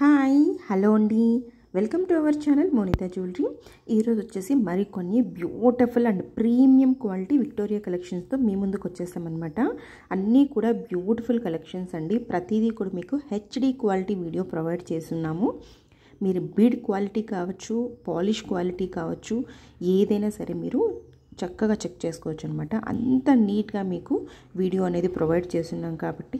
Hi hello అండి, welcome to our channel Monitha jewellery. ఈరోజు వచ్చేసి మరికొన్ని beautiful and premium quality Victoria కలెక్షన్స్తో మీ ముందుకు వచ్చేసామన్నమాట. అన్నీ కూడా బ్యూటిఫుల్ కలెక్షన్స్ అండి. ప్రతిదీ కూడా మీకు హెచ్డి క్వాలిటీ వీడియో ప్రొవైడ్ చేస్తున్నాము. మీరు బీడ్ క్వాలిటీ కావచ్చు, పాలిష్ క్వాలిటీ కావచ్చు, ఏదైనా సరే మీరు చక్కగా చెక్ చేసుకోవచ్చు అనమాట. అంత నీట్గా మీకు వీడియో అనేది ప్రొవైడ్ చేస్తున్నాం కాబట్టి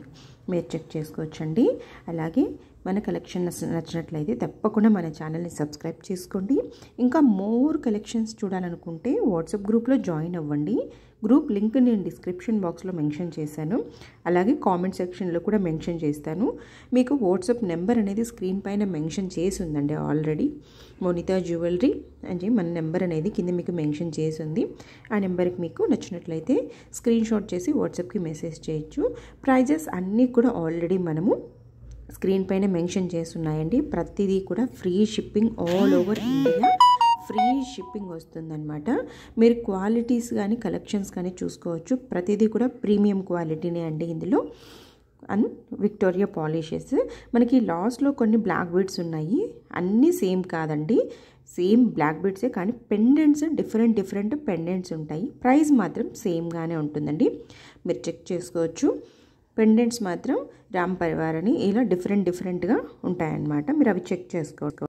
మీరు చెక్ చేసుకోవచ్చండి. అలాగే మన కలెక్షన్ నచ్చినట్లయితే తప్పకుండా మన ఛానల్ని సబ్స్క్రైబ్ చేసుకోండి. ఇంకా మోర్ కలెక్షన్స్ చూడాలనుకుంటే వాట్సాప్ గ్రూప్లో జాయిన్ అవ్వండి. గ్రూప్ లింక్ నేను డిస్క్రిప్షన్ బాక్స్లో మెన్షన్ చేశాను, అలాగే కామెంట్ సెక్షన్లో కూడా మెన్షన్ చేస్తాను. మీకు వాట్సాప్ నెంబర్ అనేది స్క్రీన్ పైన మెన్షన్ చేసి ఉందండి ఆల్రెడీ. మోనితా జ్యువెలరీ అని మన నెంబర్ అనేది కింద మీకు మెన్షన్ చేసి ఉంది. ఆ నెంబర్కి మీకు నచ్చినట్లయితే స్క్రీన్ షాట్ చేసి వాట్సాప్కి మెసేజ్ చేయొచ్చు. ప్రైజెస్ అన్నీ కూడా ఆల్రెడీ మనము స్క్రీన్ పైన మెన్షన్ చేస్తున్నాయండి. ప్రతిదీ కూడా free shipping, all over India free shipping వస్తుందన్నమాట. మీరు క్వాలిటీస్ కానీ కలెక్షన్స్ కానీ చూసుకోవచ్చు. ప్రతిదీ కూడా ప్రీమియం క్వాలిటీనే అండి ఇందులో. అండ్ విక్టోరియా పాలిషెస్ మనకి లాస్ట్లో కొన్ని బ్లాక్ బీడ్స్ ఉన్నాయి. అన్నీ సేమ్ కాదండి, సేమ్ బ్లాక్ బీడ్సే కానీ పెండెంట్స్ డిఫరెంట్ పెండెంట్స్ ఉంటాయి. ప్రైస్ మాత్రం సేమ్గానే ఉంటుందండి, మీరు చెక్ చేసుకోవచ్చు. పెండెంట్స్ మాత్రం రామ్ పరివార్ అని ఇలా డిఫరెంట్గా ఉంటాయన్నమాట. మీరు అవి చెక్ చేసుకోవచ్చు.